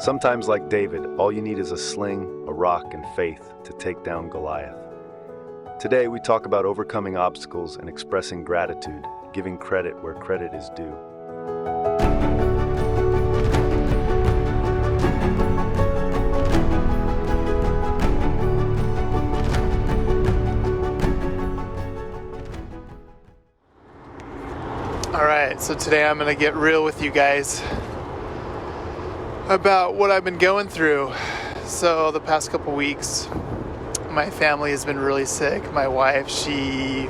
Sometimes, like David, all you need is a sling, a rock, and faith to take down Goliath. Today, we talk about overcoming obstacles and expressing gratitude, giving credit where credit is due. All right, so today I'm going to get real with you guys about what I've been going through. So the past couple weeks, my family has been really sick. My wife, she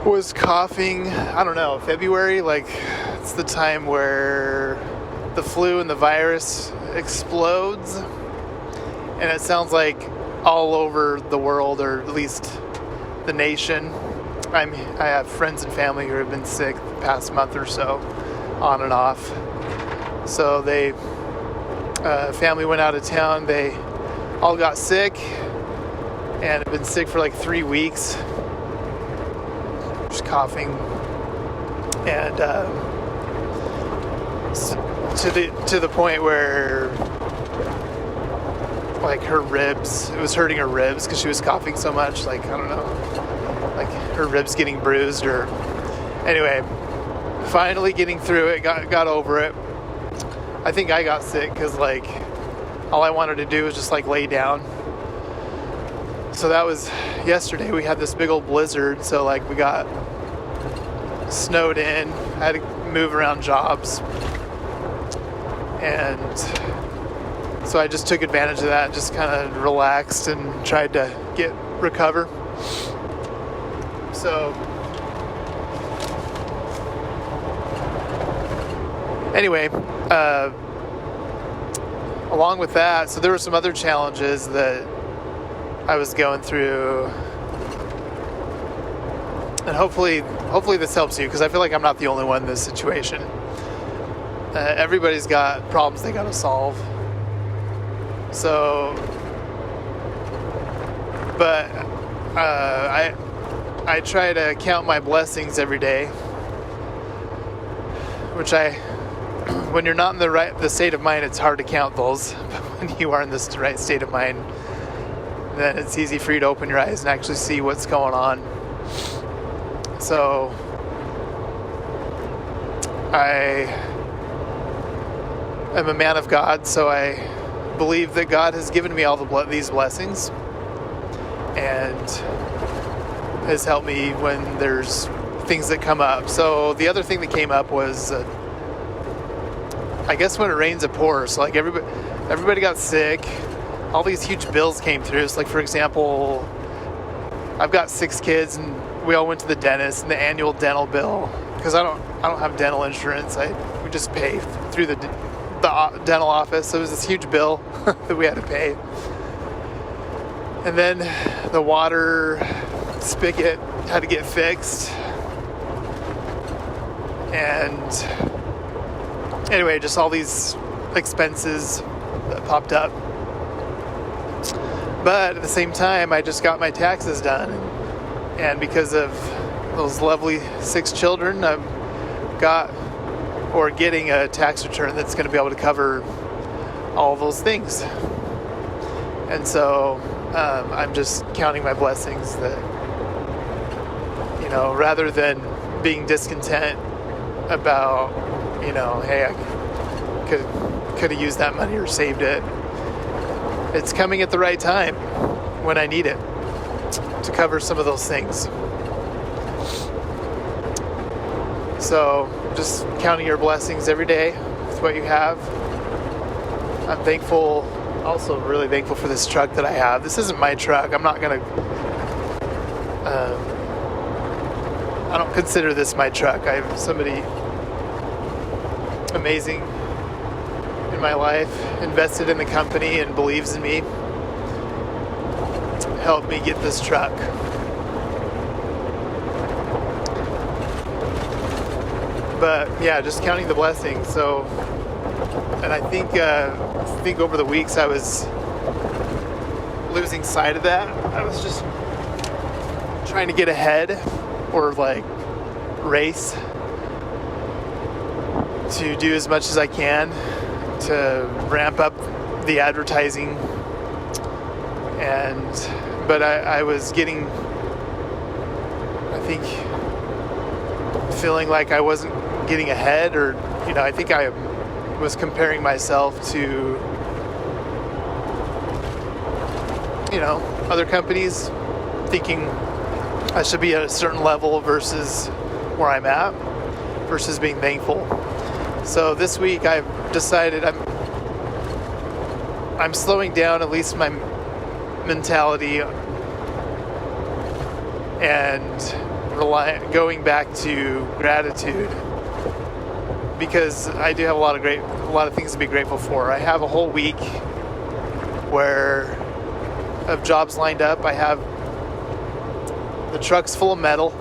was coughing, I don't know, February, like it's the time where the flu and the virus explodes. And it sounds like all over the world, or at least the nation. I have friends and family who have been sick the past month or so, on and off. So family went out of town. They all got sick and have been sick for like 3 weeks, just coughing, and to the point where like her ribs, it was hurting her ribs because she was coughing so much. Like, I don't know, like her ribs getting bruised, or anyway, finally getting through it, got over it. I think I got sick because like all I wanted to do was just like lay down. So that was yesterday. We had this big old blizzard, so like we got snowed in. I had to move around jobs, and so I just took advantage of that, just kind of relaxed and tried to recover. So anyway, along with that, so there were some other challenges that I was going through, and hopefully this helps you, because I feel like I'm not the only one in this situation. Everybody's got problems they got to solve. So, but I try to count my blessings every day, which when you're not in the state of mind, it's hard to count those. But when you are in this right state of mind, then it's easy for you to open your eyes and actually see what's going on. So I am a man of God, so I believe that God has given me all these blessings and has helped me when there's things that come up. So the other thing that came up was I guess when it rains, it pours. So like everybody got sick. All these huge bills came through. So like, for example, I've got 6 kids, and we all went to the dentist, and the annual dental bill, because I don't have dental insurance. We just pay through the dental office. So it was this huge bill that we had to pay. And then the water spigot had to get fixed. And anyway, just all these expenses that popped up. But at the same time, I just got my taxes done. And because of those lovely 6 children, I've getting a tax return that's going to be able to cover all those things. And so I'm just counting my blessings that, rather than being discontent about, hey, I could have used that money or saved it. It's coming at the right time when I need it to cover some of those things. So just counting your blessings every day with what you have. I'm thankful, also really thankful for this truck that I have. This isn't my truck. I'm not going to, I don't consider this my truck. I have somebody amazing in my life, invested in the company and believes in me, helped me get this truck. But yeah, just counting the blessings. So, and I think over the weeks I was losing sight of that. I was just trying to get ahead, or like race to do as much as I can to ramp up the advertising, but I was getting, I think, feeling like I wasn't getting ahead, or I think I was comparing myself to other companies, thinking I should be at a certain level versus where I'm at, versus being thankful. So this week I've decided I'm slowing down at least my mentality and going back to gratitude, because I do have a lot of things to be grateful for. I have a whole week of jobs lined up. I have the trucks full of metal.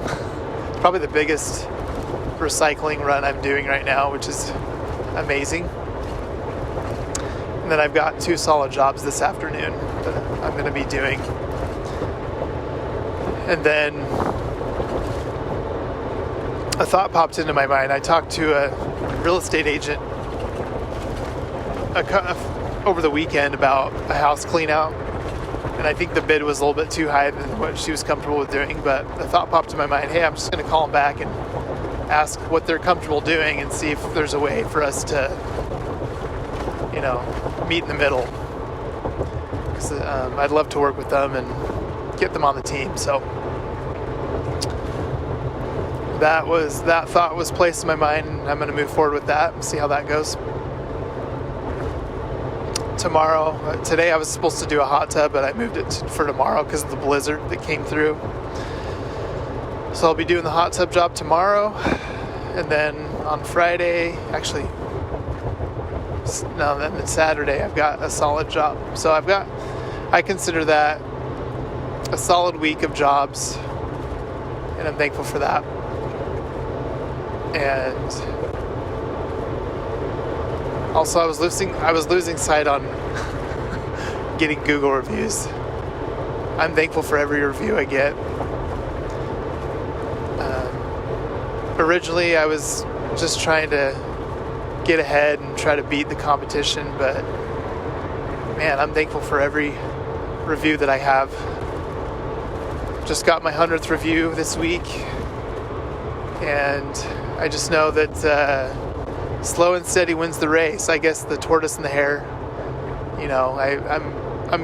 It's probably the biggest recycling run I'm doing right now, which is amazing. And then I've got 2 solid jobs this afternoon that I'm going to be doing. And then a thought popped into my mind. I talked to a real estate agent over the weekend about a house clean out, and I think the bid was a little bit too high than what she was comfortable with doing, but the thought popped in my mind, hey, I'm just going to call them back and ask what they're comfortable doing and see if there's a way for us to meet in the middle, because I'd love to work with them and get them on the team. So that thought was placed in my mind, and I'm going to move forward with that and see how that goes. Today I was supposed to do a hot tub, but I moved it for tomorrow because of the blizzard that came through. So I'll be doing the hot tub job tomorrow, and then on Friday, then Saturday I've got a solid job. So I consider that a solid week of jobs, and I'm thankful for that. And also, I was losing sight on getting Google reviews. I'm thankful for every review I get. Originally, I was just trying to get ahead and try to beat the competition, but man, I'm thankful for every review that I have. Just got my 100th review this week, and I just know that slow and steady wins the race. I guess the tortoise and the hare. I'm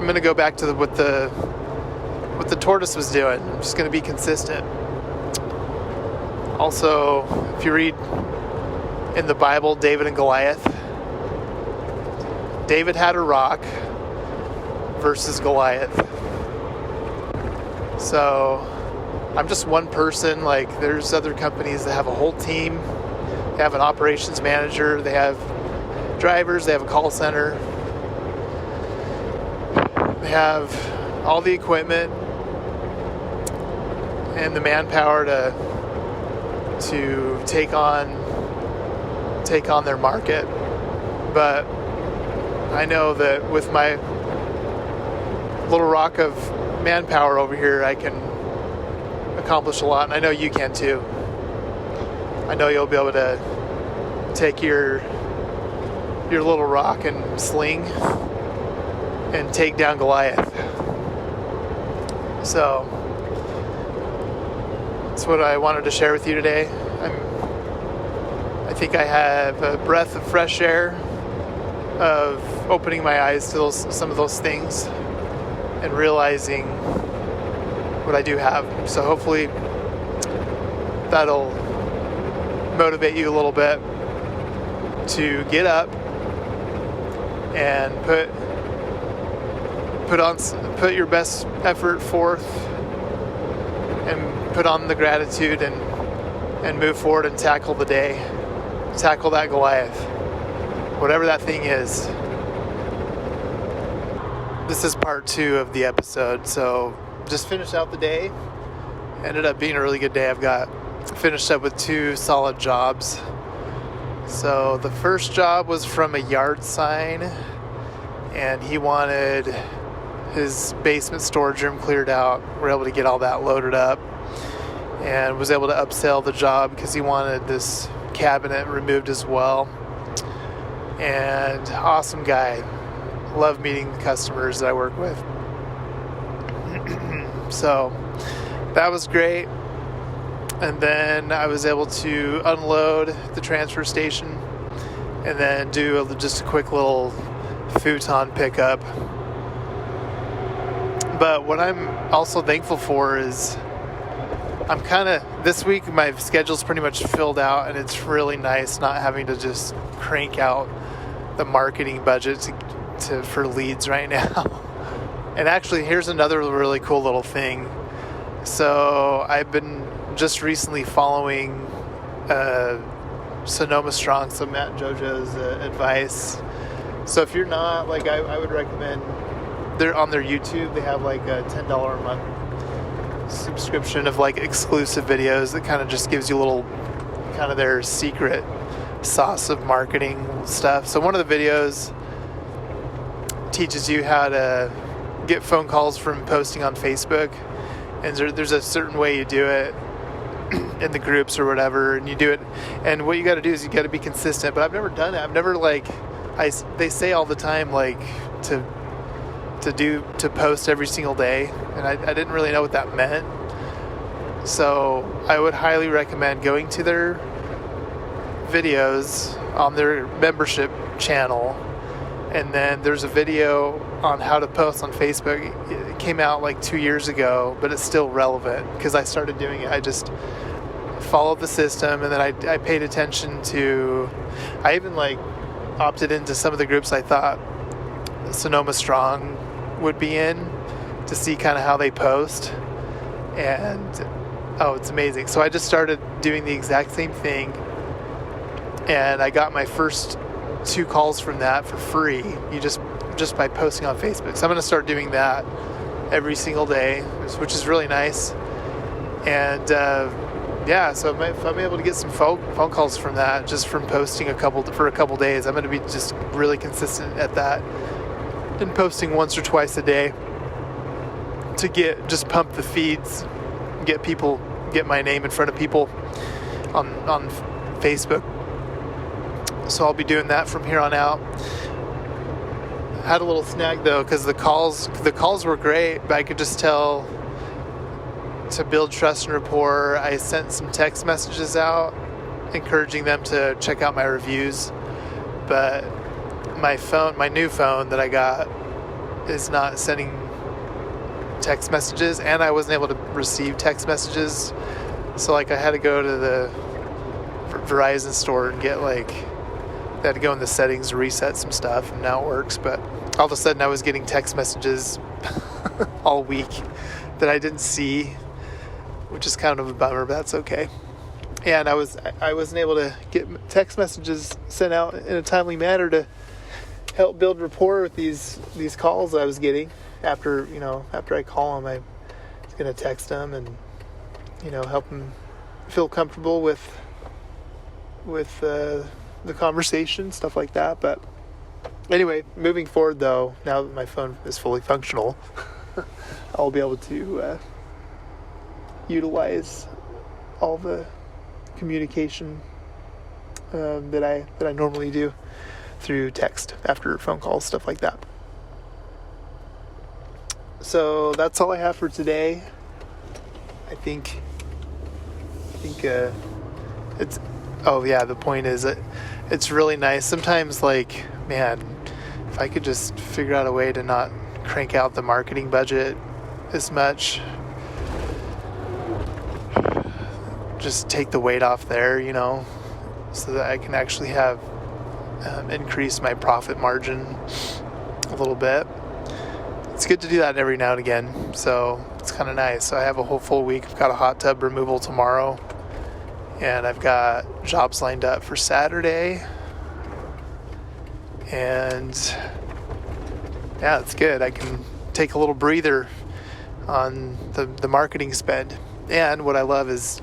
gonna go back to what the tortoise was doing. I'm just gonna be consistent. Also, if you read in the Bible, David and Goliath, David had a rock versus Goliath. So I'm just one person. Like, there's other companies that have a whole team. They have an operations manager, they have drivers, they have a call center, they have all the equipment and the manpower to take on their market. But I know that with my little rock of manpower over here, I can accomplish a lot, and I know you can too. I know you'll be able to take your little rock and sling and take down Goliath. So that's what I wanted to share with you today. I think I have a breath of fresh air of opening my eyes to some of those things and realizing what I do have. So hopefully that'll motivate you a little bit to get up and put your best effort forth and put on the gratitude and move forward and tackle the day. Tackle that Goliath, whatever that thing is. This is part 2 of the episode. So just finished out the day. Ended up being a really good day. I've got finished up with 2 solid jobs. So the first job was from a yard sign, and he wanted his basement storage room cleared out. We were able to get all that loaded up and was able to upsell the job because he wanted this cabinet removed as well. And awesome guy. Love meeting the customers that I work with. So that was great. And then I was able to unload the transfer station and then do just a quick little futon pickup. But what I'm also thankful for is this week my schedule's pretty much filled out, and it's really nice not having to just crank out the marketing budget for leads right now. And actually, here's another really cool little thing. So I've been just recently following Sonoma Strong, so Matt and JoJo's advice. So if you're not, like, I would recommend, they're on their YouTube, they have like a $10 a month subscription of like exclusive videos that kind of just gives you a little, kind of their secret sauce of marketing stuff. So one of the videos teaches you how to get phone calls from posting on Facebook, and there's a certain way you do it in the groups or whatever, and you do it, and what you got to do is you got to be consistent. But I've never done it. I've never, like, they say all the time, like, to post every single day, and I didn't really know what that meant. So I would highly recommend going to their videos on their membership channel, and then there's a video on how to post on Facebook. It came out like 2 years ago, but it's still relevant because I started doing it. I just followed the system, and then I paid attention to, I even like opted into some of the groups I thought Sonoma Strong would be in to see kind of how they post, and it's amazing. So I just started doing the exact same thing, and I got my first 2 calls from that for free. You just by posting on Facebook. So I'm going to start doing that every single day, which is really nice. And so if I'm able to get some phone calls from that, just from posting for a couple days, I'm going to be just really consistent at that and posting once or twice a day to just pump the feeds, get my name in front of people on Facebook. So I'll be doing that from here on out. Had a little snag though, because the calls were great, but I could just tell, to build trust and rapport, I sent some text messages out encouraging them to check out my reviews, but my new phone that I got is not sending text messages, and I wasn't able to receive text messages. So like I had to go to the Verizon store and get they had to go in the settings to reset some stuff, and now it works. But all of a sudden I was getting text messages all week that I didn't see, which is kind of a bummer, but that's okay. And I wasn't able to get text messages sent out in a timely manner to help build rapport with these calls I was getting. After I call them, I'm going to text them and help them feel comfortable with the conversation, stuff like that. But anyway, moving forward though, now that my phone is fully functional, I'll be able to utilize all the communication that I normally do through text after phone calls, stuff like that. So that's all I have for today. I think it's, the point is that it's really nice. Sometimes, man, if I could just figure out a way to not crank out the marketing budget as much, just take the weight off there, so that I can actually have increase my profit margin a little bit. It's good to do that every now and again, so it's kind of nice. So I have a whole full week. I've got a hot tub removal tomorrow, and I've got jobs lined up for Saturday, and it's good. I can take a little breather on the marketing spend. And what I love is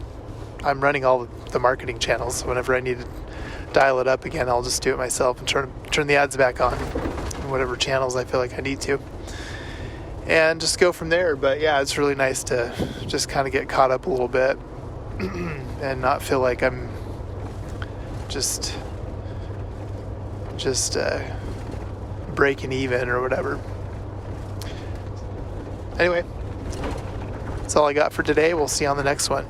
I'm running all the marketing channels, so whenever I need to dial it up again, I'll just do it myself and turn the ads back on in whatever channels I feel like I need to, and just go from there. But it's really nice to just kind of get caught up a little bit and not feel like I'm just breaking even or whatever. Anyway, that's all I got for today. We'll see you on the next one.